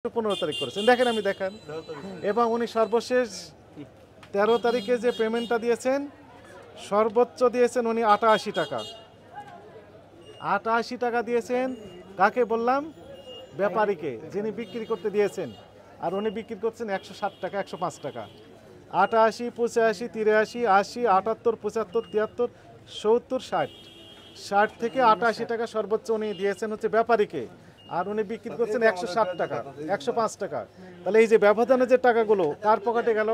15 তারিখ করেছেন, দেখেন আমি দেখান। এবং উনি সর্বশেষ 13 তারিখে যে পেমেন্টটা দিয়েছেন, সর্বোচ্চ দিয়েছেন উনি 88 টাকা। 88 টাকা দিয়েছেন কাকে বললাম? ব্যাপারীকে, যিনি বিক্রি করতে দিয়েছেন। আর উনি বিক্রি করছেন 160 টাকা, 105 টাকা। 88, 85, 83, 80, 78, 75, 73, 70, 60। 60 থেকে 88 টাকা সর্বোচ্চ উনি দিয়েছেন হচ্ছে ব্যাপারীকে। আর উনি বিক্রি করছেন 160 টাকা, 105 টাকা। তাহলে এই যে ব্যবধানে যে টাকাগুলো কার পকেটে গেল?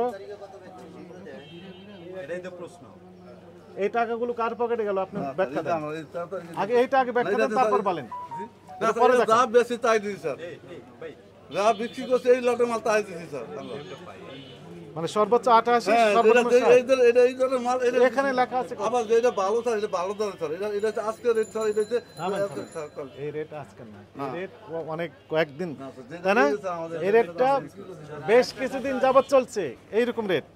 এটাই তো প্রশ্ন। এই টাকাগুলো কার পকেটে গেল? আপনি ব্যাখ্যা দেন আগে, এইটা আগে ব্যাখ্যা দেন, তারপর বলেন। যা বেশি তাই দিছি স্যার, যা বিক্রি করছে এই লটের মাল তাই দিছি স্যার। মানে সর্বোচ্চ 88, সর্বনিম্ন 60। এখানে লেখা আছে আবার যেটা ভালো স্যার, এটা ভালো দাম স্যার, এটা হচ্ছে আজকের রেট স্যার, এটা হচ্ছে এই রেট আজকের না, এই রেট অনেক কয়েকদিন, তাই না? এই রেটটা বেশ কিছুদিন যাবত চলছে এইরকম রেট।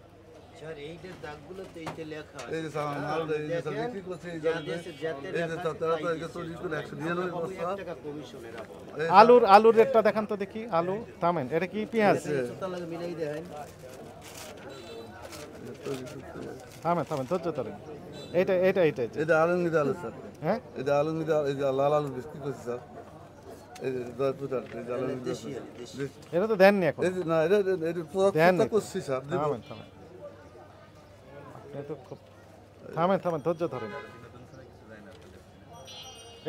স্যার এইটার দাগগুলোতে এইটা লেখা আছে। এই যে স্যার মাল এই যে স্যার বিক্রি করছে এই যে এই যে স্যার 13 তারিখে 199 বস্তা টাকা কমিশনের আপন। আলুর রেটটা দেখান তো দেখি। আলু থামেন, এটা কি পেঁয়াজ? সুতরাং মিলাই দেন। থামেন ধৈর্য ধরেন। এইটা এটা আলুমিদা আলু স্যার, হ্যাঁ এটা আলুমিদা, এই যে লাল আলু বিক্রি করছে স্যার, এই যে দরপুটার এই যে আলুমিদা এটা তো দেননি এখন। এই যে না এটা এটা পুরো করছি স্যার। থামেন আপনি তো খুব থামেন ধৈর্য ধরেন।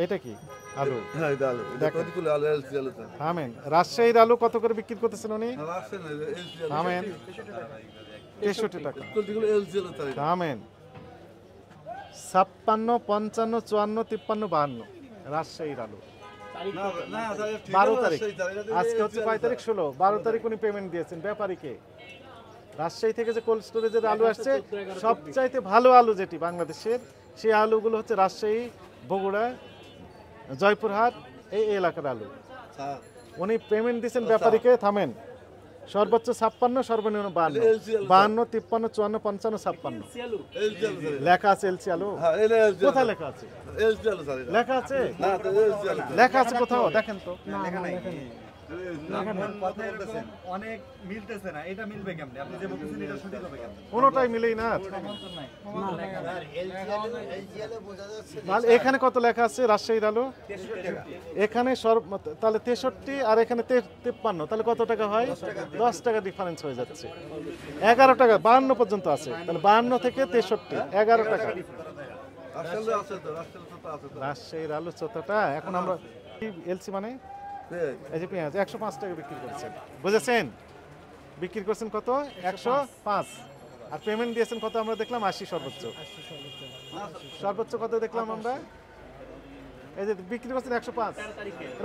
এটা কি আলু? হ্যাঁ এটা আলু, এটা কতগুলো আলু এলসি আলু স্যার। থামেন, রাজশাহীর আলু কত করে বিক্রি করতেছেন উনি? রাখছেন এলসি আলু থামেন, 63 টাকা। কতগুলো এলসি আলু স্যার। থামেন, 56, 55, 54, 53, 52 রাজশাহীর আলু। না না স্যার 12 তারিখ, আজকে হচ্ছে কয় তারিখ? 16। 12 তারিখ উনি পেমেন্ট দিয়েছেন ব্যাপারীকে। রাজশাহী থেকে যে কোল্ড স্টোরেজের আলু আসছে, সবচাইতে ভালো আলু যেটি বাংলাদেশের, সেই আলুগুলো হচ্ছে রাজশাহী, বগুড়া, জয়পুরহাট, এই এলাকার আলু। উনি পেমেন্ট দিয়েছেন ব্যাপারীকে। থামেন, সর্বোচ্চ 56, সর্বনিম্ন 52, 53, 54, 55, 56 এলসি আলু স্যার। লেখা আছে। এলসি আলু হ্যাঁ এটা এলসি কোথায় লেখা আছে? এলসি আলু স্যার। লেখা আছে? না তো এলসি আলু লেখা আছে কোথাও? দেখেন তো। অনেক মিলতেছে না, এটা মিলবে কেমনে? আপনি যে বলতেছেন এটা সঠিক হবে কেমনে? কোনোটাই মিলেই না। স্যার এলজিএল বোঝা যাচ্ছে তাহলে এখানে কত লেখা আছে? রাজশাহীর আলু এখানে তাহলে 63 আর এখানে 53, তাহলে কত টাকা হয়? 10 টাকা ডিফারেন্স হয়ে যাচ্ছে। 11 টাকা, 52 পর্যন্ত আছে। তাহলে 52 থেকে 63, 11 টাকা। আসলে আছে তো, আসলে তো আছে তো। রাজশাহীর আলু চোতাটা এখন আমরা এলসি মানে এই যে পেঁয়াজ 105 টাকা বিক্রি করছেন, বুঝেছেন? বিক্রি করছেন কত? 105। আর পেমেন্ট দিয়েছেন কত? আমরা দেখলাম 80 সর্বোচ্চ। সর্বোচ্চ কত দেখলাম আমরা? এই যে বিক্রি করছেন 105,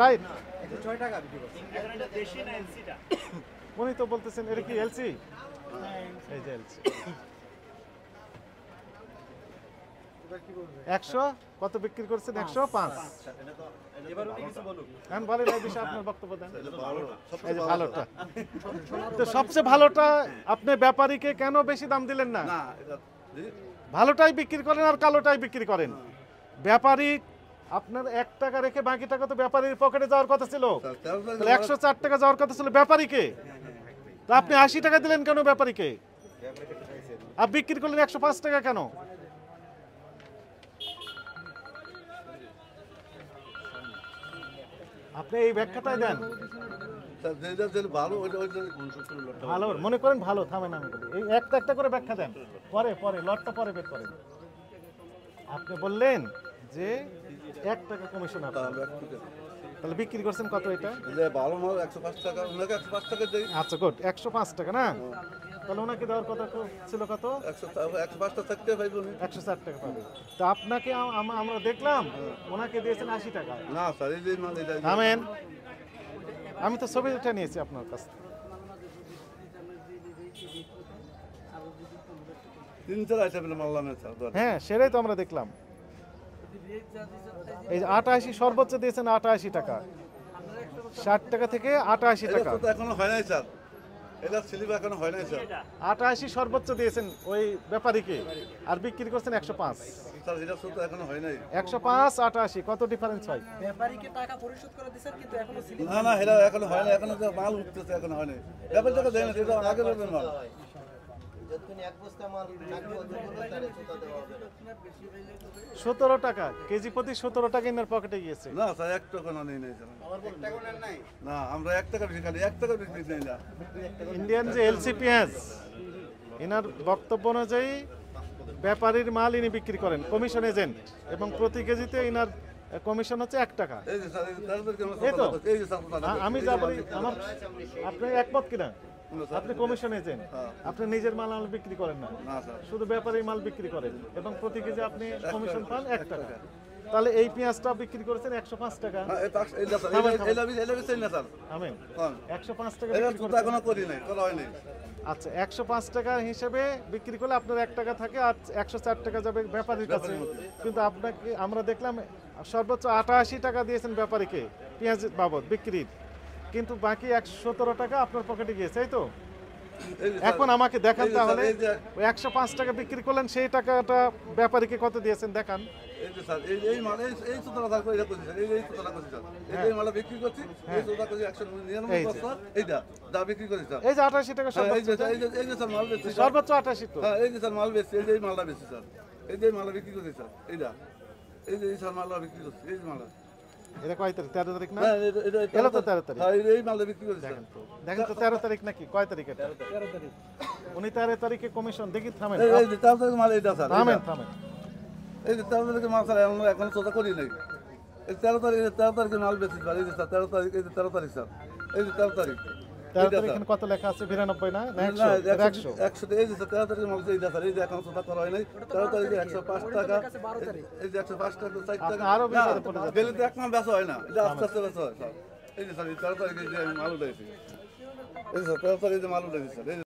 রাইট? 6 টাকা বিক্রি করছে। এখন এটা দেশি না এলসিটা? উনি তো বলতেছেন এটা কি এলসি? এই যে এলসি 100 কত বিক্রি করছেন? 105। এবার উনি কিছু বলুক। এখন বলেন এই বিষয়ে আপনার বক্তব্য দেন। এই যে ভালোটা, তো সবচেয়ে ভালোটা আপনি ব্যাপারীকে কেন বেশি দাম দিলেন না? না এটা ভালোটাই বিক্রি করেন আর কালোটাই বিক্রি করেন। ব্যাপারী আপনার 1 টাকা রেখে বাকি টাকা তো ব্যাপারীর পকেটে যাওয়ার কথা ছিল। তাহলে 104 টাকা যাওয়ার কথা ছিল ব্যাপারীকে, তো আপনি 80 টাকা দিলেন কেন ব্যাপারীকে? আর বিক্রি করলেন 105 টাকা কেন? আপনি এই ব্যাখ্যাটাই দেন। যেটা যেটা ভালো ওইটা ভালো মনে করেন, ভালো। থামেন, আমি বলি এই একটা করে ব্যাখ্যা দেন, পরে লটটা পরে বের করেন। আপনি বললেন যে 1 টাকা কমিশন আপনার, তাহলে বিক্রি করছেন কত? এটা যে ভালো মাল 105 টাকা, ওনাকে 105 টাকা দেই। আচ্ছা গুড, 105 টাকা না? তাহলে ওনাকে দেওয়ার কথা ছিল কত? 105 টাকা থাকতে পাইবো না। 160 টাকা পাবে। তো আপনাকে আমরা দেখলাম ওনাকে দিয়েছেন 80 টাকা। না স্যার এই যে মাল এটা থামেন, আমি তো ছবিটা নিয়েছি আপনার কাছ থেকে। 3-4 আইটেমের মাল লামে স্যার। হ্যাঁ সেটাই তো আমরা দেখলাম। এই যে 88 সর্বোচ্চ দিয়েছেন 88 টাকা, 60 টাকা থেকে 88 টাকা। এটা তো এখনো হয় নাই স্যার। এটা স্লিপ এখনো হয় নাই স্যার। 88 সর্বোচ্চ দিয়েছেন ওই ব্যাপারীকে, আর বিক্রি করছেন 105। স্যার এটা তো এখনো হয় নাই। 105 88 কত ডিফারেন্স হয়? ব্যাপারীকে টাকা পরিশোধ করে দিয়েছেন কিন্তু এখনো স্লিপ না না এটা এখনো হয় নাই, এখনো তো মাল উঠতেছে, এখনো হয় নাই। ব্যাপার টাকা দেয় না, এটা আগে বলবেন মাল। যতক্ষণ এক বস্তা মাল থাকবে ততক্ষণ তাহলে সুতা দেওয়া হবে না। 17 টাকা কেজি প্রতি, 17 টাকা ইনার পকেটে গিয়েছে। না স্যার 1 টাকা না নেই নাই স্যার। না আমরা 1 টাকা বেশি খালি 1 টাকা বেশি নেই না। ইন্ডিয়ান যে এলসি পেঁয়াজ, এনার বক্তব্য অনুযায়ী ব্যাপারীর মাল ইনি বিক্রি করেন কমিশন এজেন্ট, এবং প্রতি কেজিতে ইনার কমিশন হচ্ছে 1 টাকা। এই যে স্যার এই তাদেরকে আমরা এই তো? কথা বলছি, এই যে স্যার কথা বলছি। আমি যা বলি আমার, আপনি একমত কিনা? আপনি কমিশন এজেন্ট, আপনি নিজের মাল বিক্রি করেন না, না স্যার। শুধু ব্যাপারী মাল বিক্রি করেন, এবং প্রতি কেজি আপনি কমিশন পান 1 টাকা। তাহলে এই পেঁয়াজটা বিক্রি করেছেন 105 টাকা। হ্যাঁ এই পাশ এই স্যার এই লাভি চাই না স্যার। আমেন, হ্যাঁ 105 টাকা এটা বিক্রি তো করেছেন। এখনো করি নাই, করা হয় নাই। আচ্ছা 105 টাকা হিসেবে বিক্রি করলে আপনার 1 টাকা থাকে, আর 104 টাকা যাবে ব্যাপারীর কাছে। কিন্তু আপনাকে আমরা দেখলাম সর্বোচ্চ 88 টাকা দিয়েছেন ব্যাপারীকে পেঁয়াজ বাবদ বিক্রির, কিন্তু বাকি 117 টাকা আপনার পকেটে গিয়েছে, তাই তো? এই যে স্যার, এখন আমাকে দেখান এই যে তাহলে, স্যার, এই যে ওই 105 টাকা বিক্রি করলেন, সেই টাকাটা ব্যাপারীকে কত দিয়েছেন দেখান। এই যে স্যার এই মাল এই সুতরা স্যার কইরা করছি স্যার, এই সুতরা করছি স্যার। এই মাল বিক্রি করছি, এই সুতরা করছি 199 বস্তা, এইটা যা বিক্রি করছি স্যার। এই যে 88 টাকা হ্যাঁ, এই সর্বোচ্চ, যে এই যে স্যার মাল বেচছি স্যার। সর্বোচ্চ 88 তো। হ্যাঁ এই যে স্যার মাল বেচছি, এই যে এই মালটা বেচছি স্যার। এই যে এই মালটা বিক্রি করছি স্যার, এইটা এই যে এই স্যার মালটা বিক্রি করছি, এই যে মালটা। এটা কয় তারিখ? 13 তারিখ না? হ্যাঁ এটা এলো তো 13 তারিখ। হ্যাঁ এই মালটা বিক্রি করছি স্যার। দেখেন তো 13 তারিখ নাকি কয় তারিখ এটা? 13 তারিখ। উনি 13 তারিখে কমিশন দেখি, থামেন এই যে 13 তারিখ মাল এইটা স্যার। থামেন থামেন। এই যে 13 তারিখে মাল স্যার আমরা এখন সোজা করি নাই। এই 13 তারিখে মাল বেচছি স্যার, এই যে স্যার 13 তারিখ, এই যে 13 তারিখ স্যার, এই যে 13 তারিখ। 13 তারিখ এখানে কত লেখা আছে? 92 না? না 100? 100। 100 এই যে স্যার 13 তারিখে মাল এইটা স্যার, এই যে এখন সোজা করা হয় নাই। 13 তারিখে 105 টাকা, এই যে 105 টাকা 60 টাকা। আরো বিপদে পড়ে যাচ্ছে। গেলে তো এক মাল বেচা হয় না, এটা আস্তে আস্তে বেচা হয় স্যার। এই যে স্যার 13 তারিখে যে মাল উঠাইছি, এই যে স্যার 13 তারিখে যে মাল উঠাইছি স্যার, এই যে